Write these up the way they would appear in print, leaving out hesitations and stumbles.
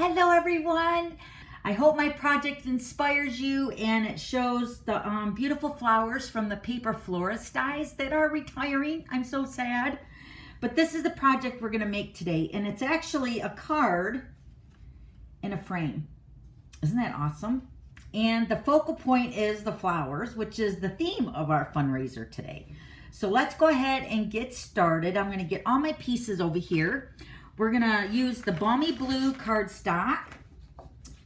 Hello everyone. I hope my project inspires you and it shows the beautiful flowers from the Paper Florist Dies that are retiring. I'm so sad. But this is the project we're going to make today, and it's actually a card in a frame. Isn't that awesome? And the focal point is the flowers, which is the theme of our fundraiser today. So let's go ahead and get started. I'm going to get all my pieces over here. We're going to use the Balmy Blue cardstock.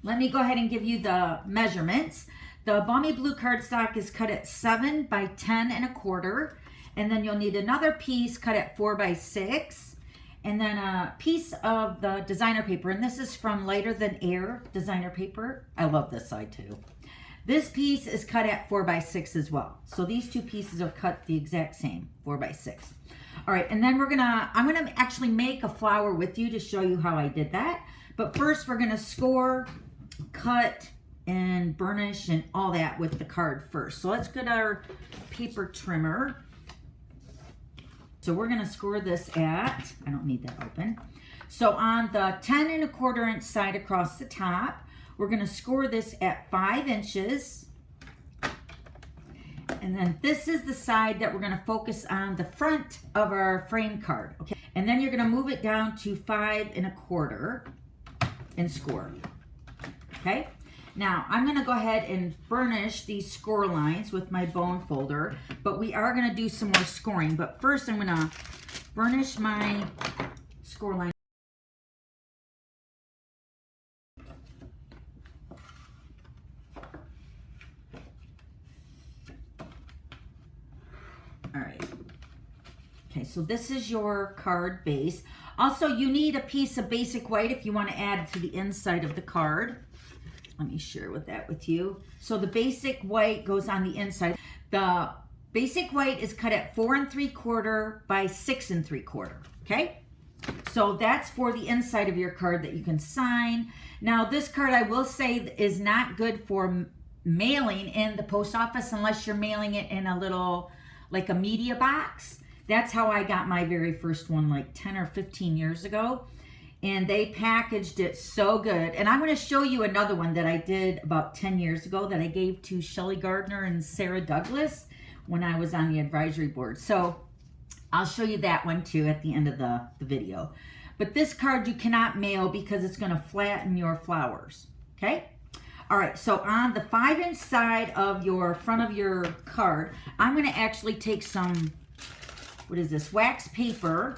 Let me go ahead and give you the measurements. The Balmy Blue cardstock is cut at 7 by 10 1/4. And then you'll need another piece cut at 4 by 6. And then a piece of the designer paper. And this is from Lighter Than Air designer paper. I love this side too. This piece is cut at 4 by 6 as well. So these two pieces are cut the exact same, 4 by 6. All right, and then I'm gonna actually make a flower with you to show you how I did that. But first we're gonna score, cut, and burnish and all that with the card first. So let's get our paper trimmer. So we're gonna score this at, I don't need that open. So on the 10 1/4 inch side across the top, we're gonna score this at 5 inches. And then this is the side that we're gonna focus on the front of our frame card, okay? And then you're gonna move it down to 5 1/4 and score, okay? Now, I'm gonna go ahead and burnish these score lines with my bone folder, but we are gonna do some more scoring. But first, I'm gonna burnish my score line. All right. Okay, so this is your card base. Also, you need a piece of basic white if you want to add to the inside of the card. Let me share that with you. So the basic white goes on the inside. The basic white is cut at 4 3/4 by 6 3/4, okay? So that's for the inside of your card that you can sign. Now, this card, I will say, is not good for mailing in the post office unless you're mailing it in a little, like a media box. That's how I got my very first one like 10 or 15 years ago. And they packaged it so good. And I'm going to show you another one that I did about 10 years ago that I gave to Shelley Gardner and Sarah Douglas when I was on the advisory board. So I'll show you that one too at the end of the video. But this card you cannot mail because it's going to flatten your flowers, okay? All right, so on the 5 inch side of your front of your card, I'm going to actually take some, what is this, wax paper.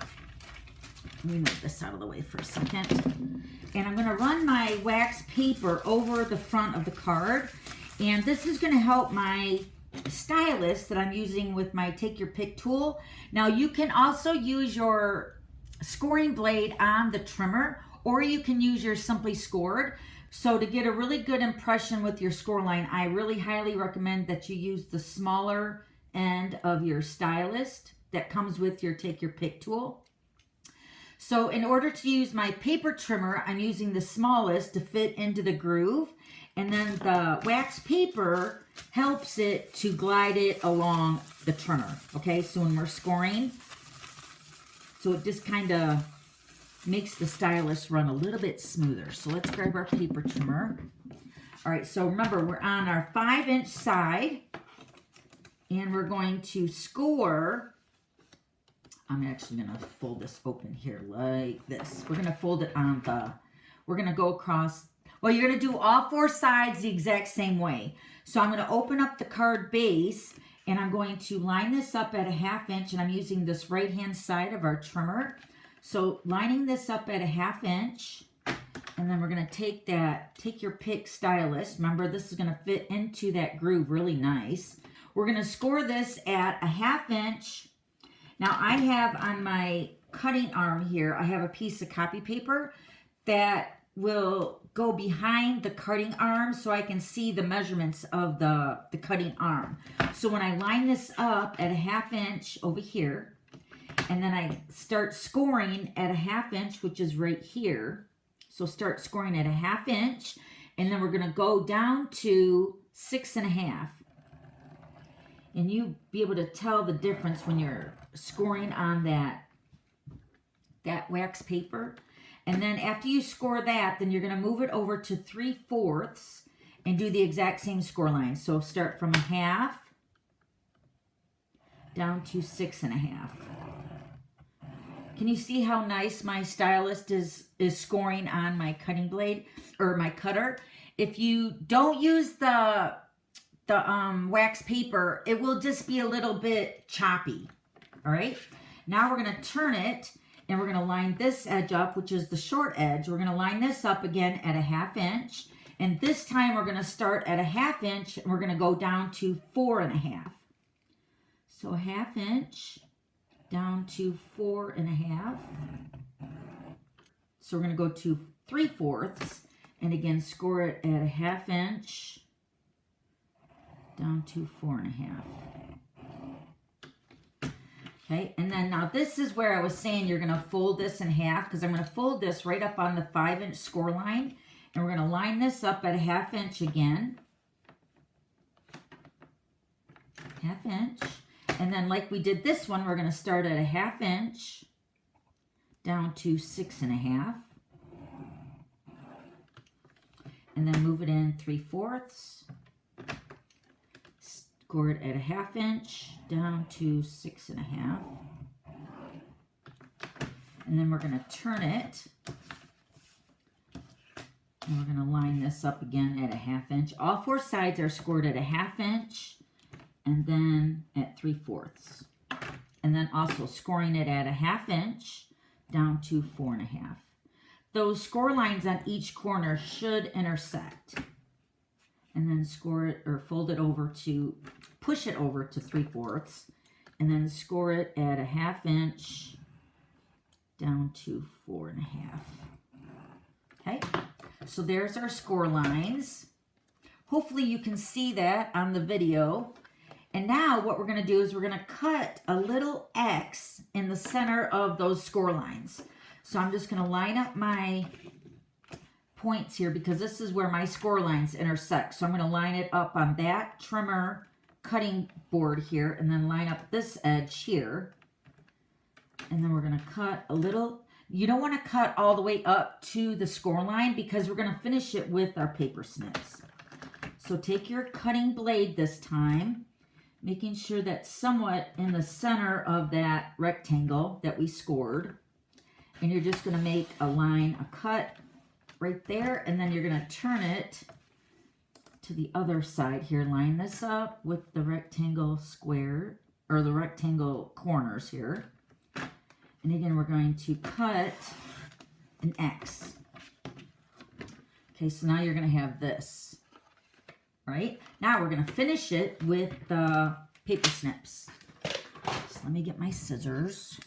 Let me move this out of the way for a second. And I'm going to run my wax paper over the front of the card. And this is going to help my stylus that I'm using with my Take Your Pick tool. Now, you can also use your scoring blade on the trimmer, or you can use your Simply Scored. So to get a really good impression with your score line, I really highly recommend that you use the smaller end of your stylus that comes with your Take Your Pick tool. So in order to use my paper trimmer, I'm using the smallest to fit into the groove. And then the wax paper helps it to glide it along the trimmer. Okay, so when we're scoring, so it just kind of makes the stylus run a little bit smoother. So let's grab our paper trimmer. All right, so remember, we're on our 5 inch side. And we're going to score. I'm actually going to fold this open here like this. We're going to fold it on we're going to go across. Well, you're going to do all 4 sides the exact same way. So I'm going to open up the card base, and I'm going to line this up at a 1/2 inch, and I'm using this right-hand side of our trimmer. So lining this up at a 1/2 inch, and then we're going to Take Your Pick stylus. Remember, this is going to fit into that groove really nice. We're going to score this at a 1/2 inch. Now, I have on my cutting arm here, I have a piece of copy paper that will go behind the cutting arm so I can see the measurements of the cutting arm. So when I line this up at a 1/2 inch over here, and then I start scoring at a 1/2 inch, which is right here. So start scoring at a 1/2 inch, and then we're going to go down to 6 1/2. And you be able to tell the difference when you're scoring on that wax paper. And then after you score that, then you're going to move it over to 3/4 and do the exact same score line. So start from 1/2 down to 6.5. Can you see how nice my stylist is scoring on my cutting blade or my cutter? If you don't use the wax paper, it will just be a little bit choppy. All right. Now we're going to turn it and we're going to line this edge up, which is the short edge. We're going to line this up again at 1/2 inch. And this time we're going to start at 1/2 inch and we're going to go down to 4.5. So 1/2 inch down to 4.5. So we're going to go to 3/4 and again score it at 1/2 inch down to 4.5. Okay, and then now this is where I was saying you're going to fold this in half, because I'm going to fold this right up on the 5-inch score line, and we're going to line this up at 1/2 inch again. 1/2 inch. And then like we did this one, we're going to start at 1/2 inch down to 6.5. And then move it in 3/4. Score it at 1/2 inch down to 6.5. And then we're going to turn it. And we're going to line this up again at 1/2 inch. All 4 sides are scored at 1/2 inch and then at 3/4. And then also scoring it at 1/2 inch down to 4.5. Those score lines on each corner should intersect. And then score it or fold it over to, push it over to 3/4. And then score it at 1/2 inch down to 4.5. Okay, so there's our score lines. Hopefully you can see that on the video. And now what we're going to do is we're going to cut a little X in the center of those score lines. So I'm just going to line up my points here because this is where my score lines intersect. So I'm going to line it up on that trimmer cutting board here and then line up this edge here. And then we're going to cut a little. You don't want to cut all the way up to the score line because we're going to finish it with our paper snips. So take your cutting blade this time, making sure that's somewhat in the center of that rectangle that we scored. And you're just going to make a line, a cut right there, and then you're going to turn it to the other side here. Line this up with the rectangle square, or the rectangle corners here. And again, we're going to cut an X. Okay, so now you're going to have this, right? Now we're going to finish it with the paper snips. So let me get my scissors.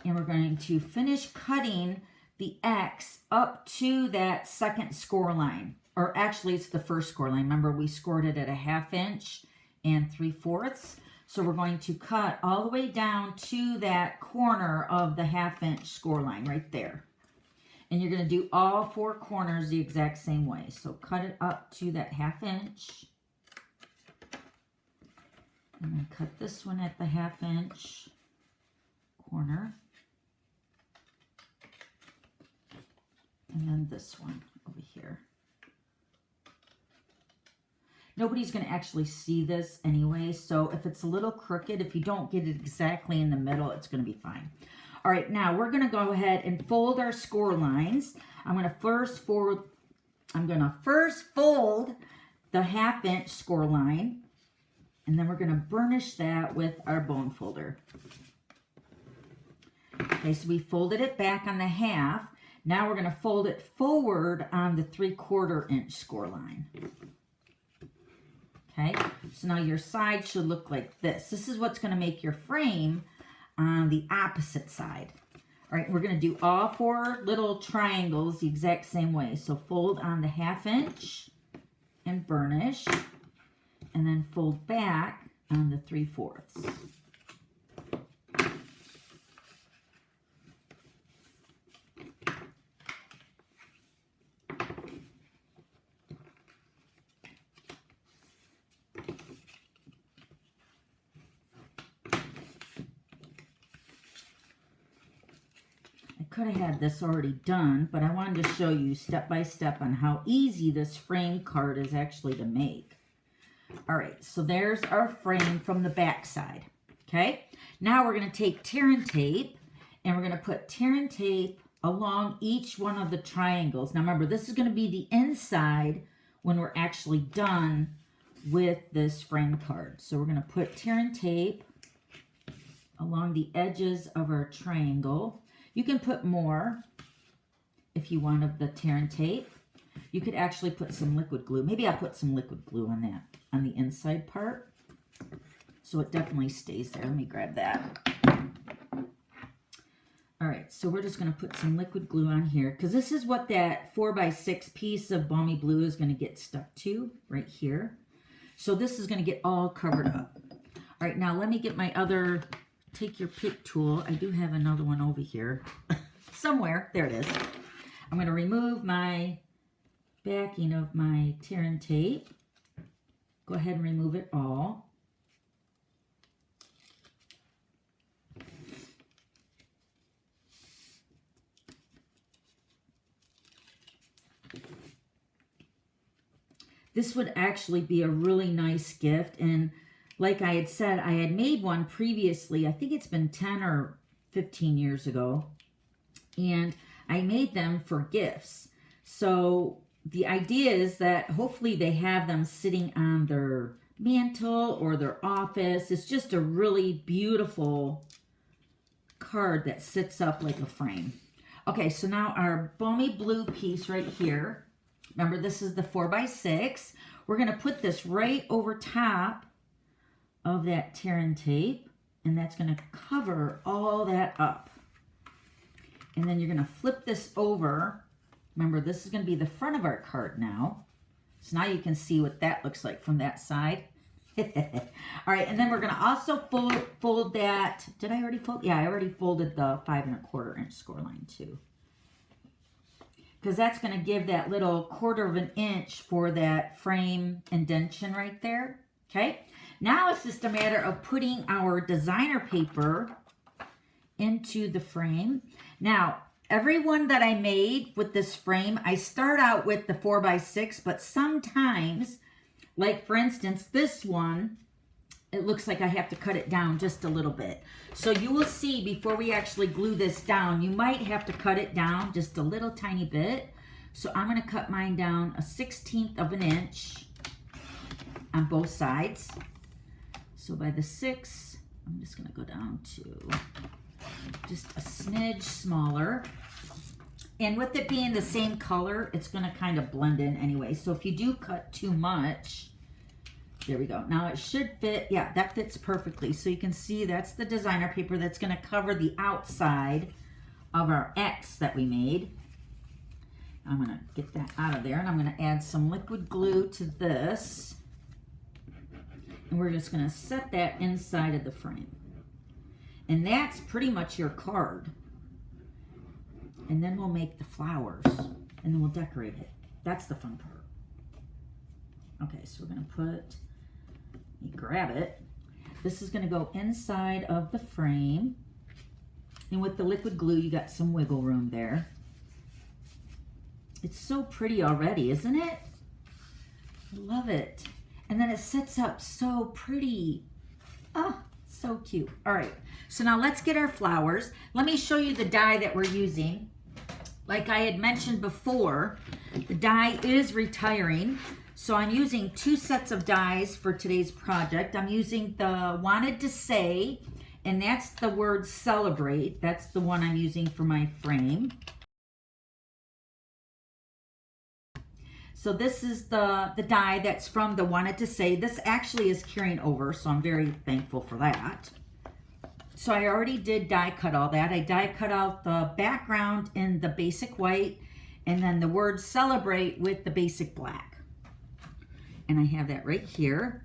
And we're going to finish cutting the X up to that second score line. Or actually, it's the first score line. Remember, we scored it at 1/2 inch and 3/4. So we're going to cut all the way down to that corner of the 1/2 inch score line right there. And you're going to do all 4 corners the exact same way. So cut it up to that 1/2 inch. And then cut this one at the 1/2 inch corner. And then this one over here. Nobody's going to actually see this anyway, so if it's a little crooked, if you don't get it exactly in the middle, it's going to be fine. All right, now we're going to go ahead and fold our score lines. I'm going to first fold the 1/2 inch score line, and then we're going to burnish that with our bone folder. Okay, so we folded it back on the 1/2. Now we're going to fold it forward on the 3/4 inch score line. Okay, so now your side should look like this. This is what's going to make your frame on the opposite side. All right, we're going to do all 4 little triangles the exact same way. So fold on the 1/2 inch and burnish, and then fold back on the 3/4. could have had this already done, but I wanted to show you step by step on how easy this frame card is actually to make. All right, so there's our frame from the back side. Okay, now we're going to take tear and tape, and we're going to put tear and tape along each one of the triangles. Now remember, this is going to be the inside when we're actually done with this frame card. So we're going to put tear and tape along the edges of our triangle. You can put more if you want of the tear and tape. You could actually put some liquid glue. Maybe I'll put some liquid glue on that, on the inside part, so it definitely stays there. Let me grab that. All right, so we're just going to put some liquid glue on here, because this is what that 4x6 piece of balmy blue is going to get stuck to right here. So this is going to get all covered up. All right, now let me get my other, take your pick tool. I do have another one over here somewhere. There it is. I'm going to remove my backing of my tear and tape. Go ahead and remove it all. This would actually be a really nice gift. And like I had said, I had made one previously. I think it's been 10 or 15 years ago. And I made them for gifts. So the idea is that hopefully they have them sitting on their mantle or their office. It's just a really beautiful card that sits up like a frame. Okay, so now our balmy blue piece right here. Remember, this is the 4x6. We're going to put this right over top of that tear and tape, and that's going to cover all that up. And then you're going to flip this over. Remember, this is going to be the front of our card now. So now you can see what that looks like from that side. All right, and then we're going to also fold that. Did I already fold? Yeah, I already folded the 5 1/4 inch score line too, because that's going to give that little 1/4 of an inch for that frame indentation right there. Okay, now it's just a matter of putting our designer paper into the frame. Now, every one that I made with this frame, I start out with the 4x6, but sometimes, like for instance, this one, it looks like I have to cut it down just a little bit. So you will see before we actually glue this down, you might have to cut it down just a little tiny bit. So I'm going to cut mine down 1/16 of an inch on both sides. So by the 6, I'm just going to go down to just a smidge smaller. And with it being the same color, it's going to kind of blend in anyway. So if you do cut too much, there we go. Now it should fit. Yeah, that fits perfectly. So you can see that's the designer paper that's going to cover the outside of our X that we made. I'm going to get that out of there, and I'm going to add some liquid glue to this. And we're just going to set that inside of the frame. And that's pretty much your card. And then we'll make the flowers, and then we'll decorate it. That's the fun part. Okay, so we're going to put, let me grab it. This is going to go inside of the frame. And with the liquid glue, you got some wiggle room there. It's so pretty already, isn't it? I love it. And then it sets up so pretty. Oh, so cute. All right, so now let's get our flowers. Let me show you the die that we're using. Like I had mentioned before, the die is retiring. So I'm using 2 sets of dies for today's project. I'm using the Wanted to Say, and that's the word celebrate. That's the one I'm using for my frame. So this is the die that's from the Wanted to Say. This actually is carrying over, so I'm very thankful for that. So I already did die cut all that. I die cut out the background in the basic white, and then the word celebrate with the basic black. And I have that right here.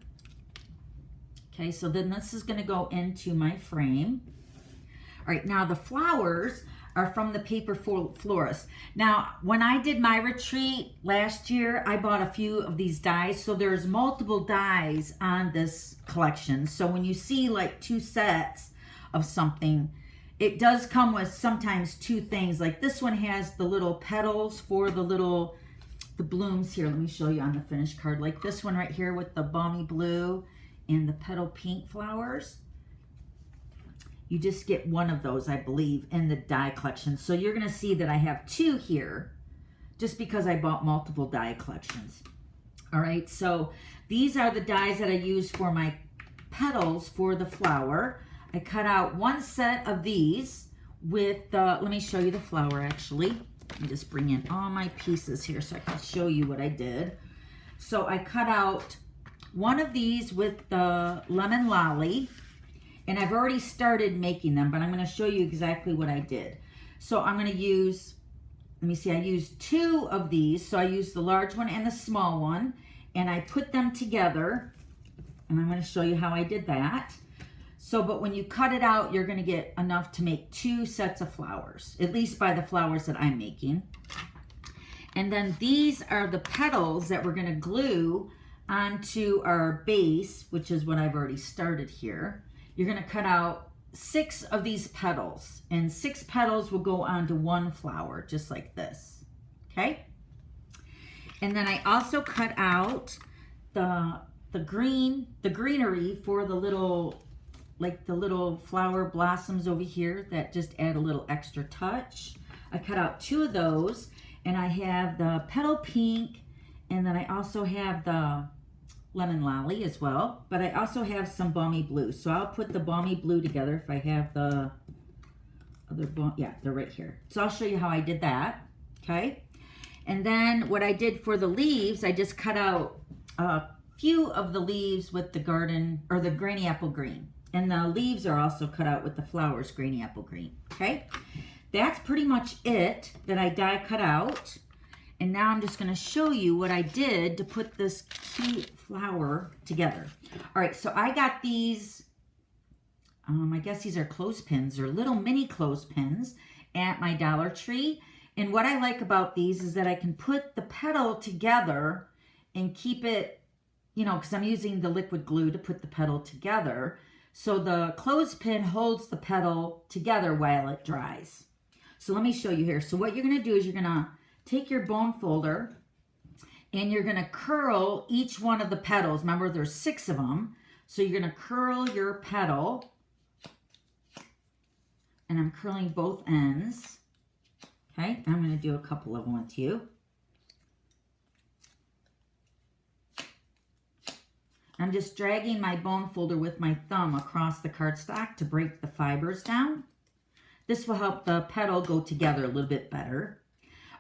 Okay, so then this is going to go into my frame. All right, now the flowers are from the Paper Florist. Now, when I did my retreat last year, I bought a few of these dies. So there's multiple dies on this collection. So when you see like 2 sets of something, It does come with sometimes two things. Like this one has the little petals for the blooms here. Let me show you on the finished card. Like this one right here with the balmy blue and the petal pink flowers. You just get one of those, I believe, in the die collection. So you're going to see that I have two here just because I bought multiple die collections. All right, so these are the dies that I use for my petals for the flower. I cut out one set of these with the, let me show you the flower actually. Let me just bring in all my pieces here so I can show you what I did. So I cut out one of these with the lemon lolly, and I've already started making them, but I'm going to show you exactly what I did. So I'm going to use, let me see, I used two of these. So I used the large one and the small one, and I put them together, and I'm going to show you how I did that. So, but when you cut it out, you're going to get enough to make two sets of flowers, at least by the flowers that I'm making. And then these are the petals that we're going to glue onto our base, which is what I've already started here. You're going to cut out 6 of these petals, and 6 petals will go onto one flower, just like this, okay? And then I also cut out the greenery for the little, like the little flower blossoms over here that just add a little extra touch. I cut out 2 of those, and I have the petal pink, and then I also have the lemon lolly as well, but I also have some balmy blue. So I'll put the balmy blue together if I have the other, yeah, they're right here. So I'll show you how I did that, okay? And then what I did for the leaves, I just cut out a few of the leaves with the garden, or the granny apple green. And the leaves are also cut out with the flowers, granny apple green, okay? That's pretty much it that I die cut out. And now I'm just going to show you what I did to put this cute flower together. All right, so I got these, I guess these are clothespins, or little mini clothespins at my Dollar Tree. And what I like about these is that I can put the petal together and keep it, you know, because I'm using the liquid glue to put the petal together. So the clothespin holds the petal together while it dries. So let me show you here. So what you're going to do is you're going to take your bone folder and you're going to curl each one of the petals. Remember, there's 6 of them. So you're going to curl your petal. And I'm curling both ends. Okay, I'm going to do a couple of them with you. I'm just dragging my bone folder with my thumb across the cardstock to break the fibers down. This will help the petal go together a little bit better.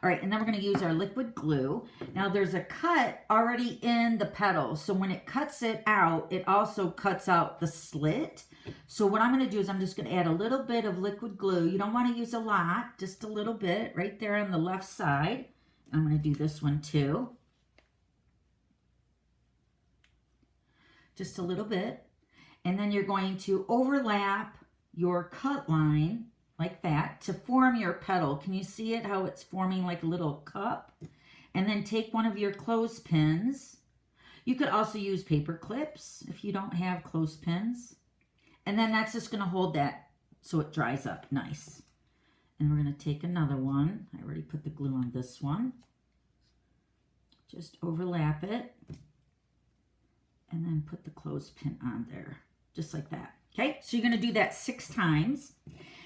All right, and then we're going to use our liquid glue. Now there's a cut already in the petal, so when it cuts it out, it also cuts out the slit. So what I'm going to do is I'm just going to add a little bit of liquid glue. You don't want to use a lot, just a little bit right there on the left side. I'm going to do this one too. Just a little bit. And then you're going to overlap your cut line like that to form your petal. Can you see it, how it's forming like a little cup? And then take one of your clothespins. You could also use paper clips if you don't have clothespins. And then that's just going to hold that so it dries up nice. And we're going to take another one. I already put the glue on this one. Just overlap it. And then put the clothespin on there, just like that. Okay, so you're going to do that 6 times.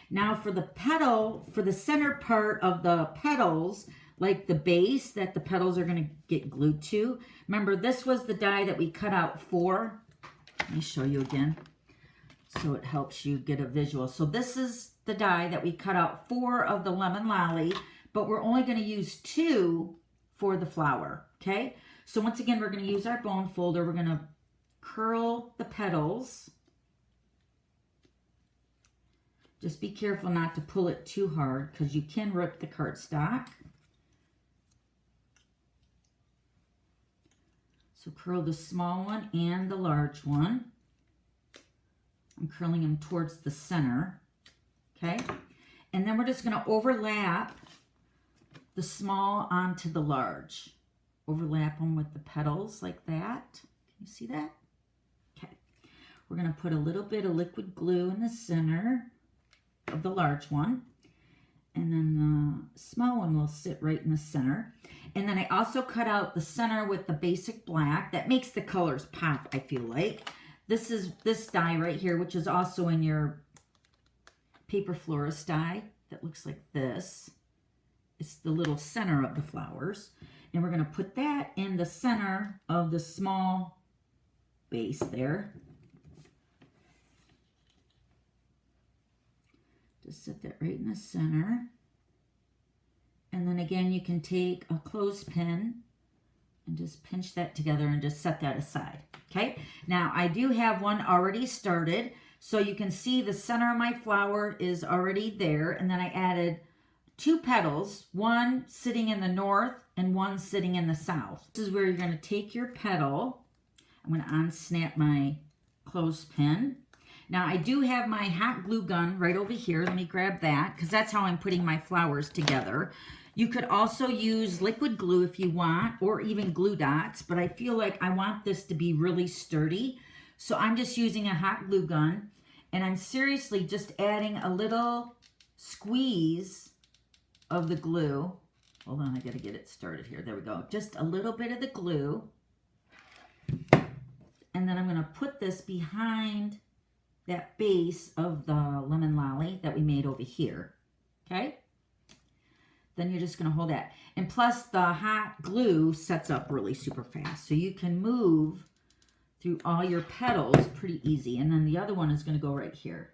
Now for the petal, for the center part of the petals, like the base that the petals are going to get glued to. Remember, this was the die that we cut out 4. Let me show you again so it helps you get a visual. So this is the die that we cut out 4 of the lemon lolly, but we're only going to use 2 for the flower, okay? So once again, we're going to use our bone folder. We're going to curl the petals. Just be careful not to pull it too hard because you can rip the cardstock. So curl the small one and the large one. I'm curling them towards the center, okay? And then we're just going to overlap the small onto the large. Overlap them with the petals like that. Can you see that? Okay. We're going to put a little bit of liquid glue in the center. of the large one. And then the small one will sit right in the center. And then I also cut out the center with the basic black. That makes the colors pop, I feel like. This is this die right here, which is also in your Paper Florist die. That looks like this. It's the little center of the flowers. And we're going to put that in the center of the small base there. Just set that right in the center. And then again, you can take a clothespin and just pinch that together and just set that aside. Okay, now I do have one already started. So you can see the center of my flower is already there. And then I added 2 petals, one sitting in the north and one sitting in the south. This is where you're going to take your petal. I'm going to unsnap my clothespin. Now, I do have my hot glue gun right over here. Let me grab that because that's how I'm putting my flowers together. You could also use liquid glue if you want, or even glue dots, but I feel like I want this to be really sturdy. So I'm just using a hot glue gun, and I'm seriously just adding a little squeeze of the glue. Hold on, I got to get it started here. There we go. Just a little bit of the glue. And then I'm going to put this behind that base of the lemon lolly that we made over here. Okay? Then you're just going to hold that. And plus the hot glue sets up really super fast. So you can move through all your petals pretty easy. And then the other one is going to go right here.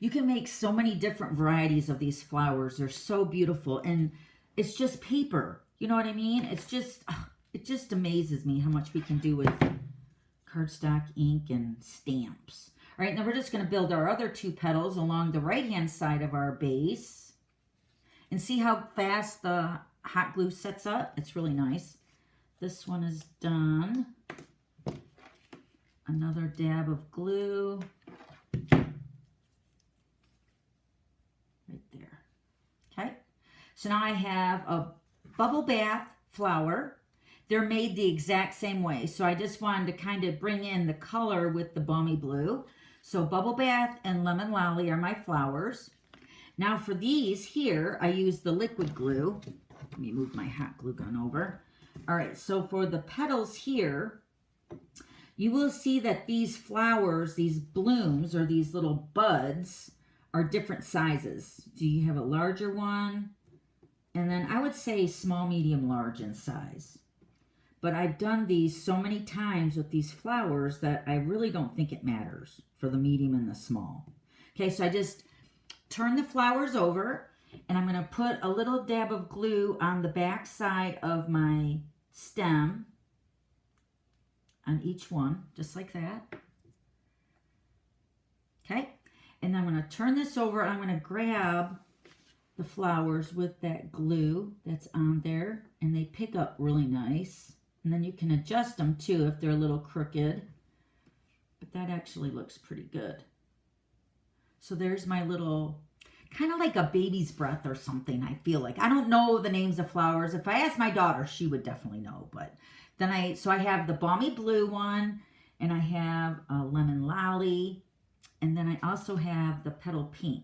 You can make so many different varieties of these flowers. They're so beautiful. And it's just paper. You know what I mean? It's just, it just amazes me how much we can do with cardstock, ink, and stamps. All right, now we're just going to build our other 2 petals along the right-hand side of our base. And see how fast the hot glue sets up? It's really nice. This one is done. Another dab of glue. Right there. Okay, so now I have a bubble bath flower. They're made the exact same way. So I just wanted to kind of bring in the color with the balmy blue. So bubble bath and lemon lolly are my flowers. Now for these here, I use the liquid glue. Let me move my hot glue gun over. All right, so for the petals here, you will see that these flowers, these blooms or these little buds are different sizes. Do you have a larger one? And then I would say small, medium, large in size. But I've done these so many times with these flowers that I really don't think it matters for the medium and the small. Okay, so I just turn the flowers over, and I'm going to put a little dab of glue on the back side of my stem on each one, just like that. Okay, and then I'm going to turn this over. I'm going to grab the flowers with that glue that's on there, and they pick up really nice. And then you can adjust them too if they're a little crooked. But that actually looks pretty good. So there's my little, kind of like a baby's breath or something, I feel like. I don't know the names of flowers. If I asked my daughter, she would definitely know. But then I have the balmy blue one, and I have a lemon lolly, and then I also have the petal pink.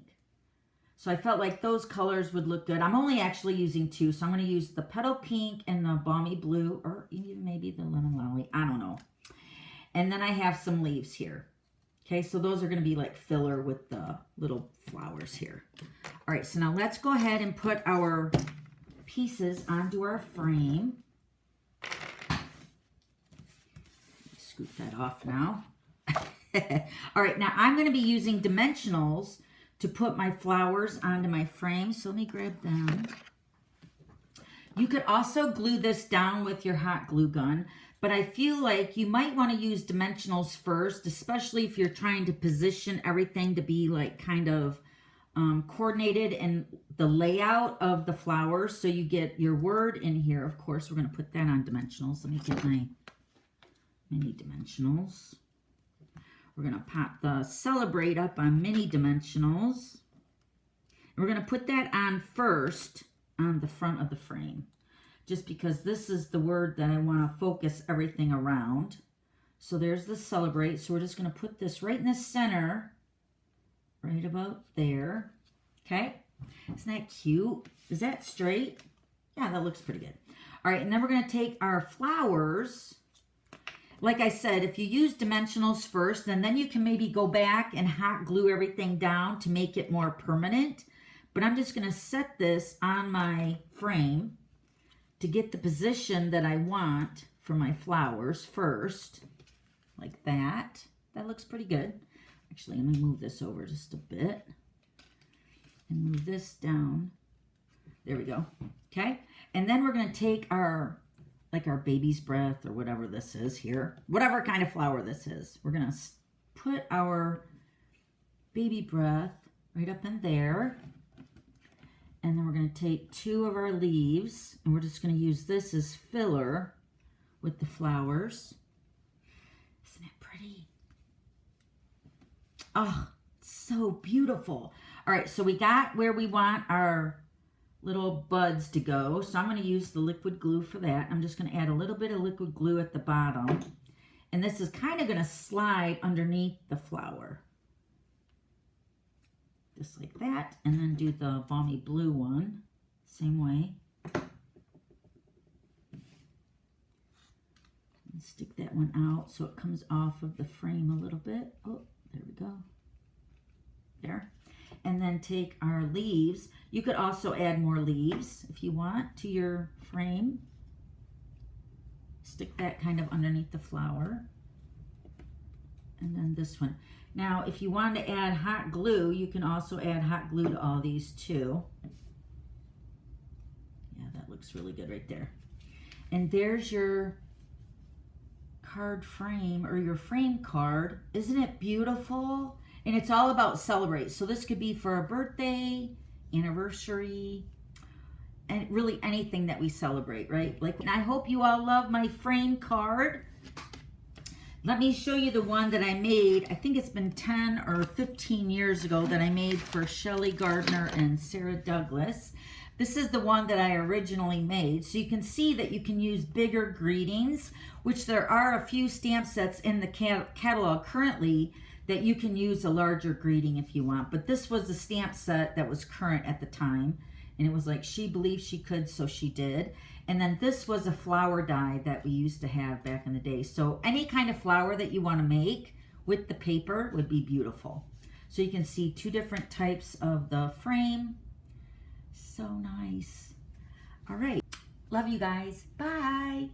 So I felt like those colors would look good. I'm only actually using 2, so I'm going to use the petal pink and the balmy blue, or even maybe the lemon lolly. I don't know. And then I have some leaves here. Okay, so those are going to be like filler with the little flowers here. All right, so now let's go ahead and put our pieces onto our frame. Scoop that off now. All right, now I'm going to be using dimensionals to put my flowers onto my frame. So let me grab them. You could also glue this down with your hot glue gun, but I feel like you might want to use dimensionals first, especially if you're trying to position everything to be like kind of coordinated in the layout of the flowers. So you get your word in here. Of course, we're going to put that on dimensionals. Let me get my mini dimensionals. We're going to pop the Celebrate up on mini dimensionals. And we're going to put that on first on the front of the frame, just because this is the word that I want to focus everything around. So there's the Celebrate. So we're just going to put this right in the center right about there. Okay, isn't that cute? Is that straight? Yeah, that looks pretty good. All right, and then we're going to take our flowers. Like I said, if you use dimensionals first, then you can maybe go back and hot glue everything down to make it more permanent. But I'm just going to set this on my frame to get the position that I want for my flowers first, like that. That looks pretty good. Actually, let me move this over just a bit and move this down. There we go. Okay, and then we're going to take our baby's breath or whatever this is here, whatever kind of flower this is. We're going to put our baby breath right up in there. And then we're going to take 2 of our leaves, and we're just going to use this as filler with the flowers. Isn't it pretty? Oh, so beautiful. All right, so we got where we want our little buds to go. So I'm going to use the liquid glue for that. I'm just going to add a little bit of liquid glue at the bottom. And this is kind of going to slide underneath the flower. Just like that. And then do the balmy blue one. Same way. And stick that one out so it comes off of the frame a little bit. Oh, there we go. There. And then take our leaves. You could also add more leaves if you want to your frame. Stick that kind of underneath the flower. And then this one. Now, if you want to add hot glue, you can also add hot glue to all these too. Yeah, that looks really good right there. And there's your card frame or your frame card. Isn't it beautiful? And it's all about celebrate. So this could be for a birthday, anniversary, and really anything that we celebrate, right? Like, and I hope you all love my frame card. Let me show you the one that I made. I think it's been 10 or 15 years ago that I made for Shelley Gardner and Sarah Douglas. This is the one that I originally made. So you can see that you can use bigger greetings, which there are a few stamp sets in the catalog currently that you can use a larger greeting if you want. But this was the stamp set that was current at the time. And it was like, she believed she could, so she did. And then this was a flower die that we used to have back in the day. So any kind of flower that you want to make with the paper would be beautiful. So you can see 2 different types of the frame. So nice. All right. Love you guys. Bye.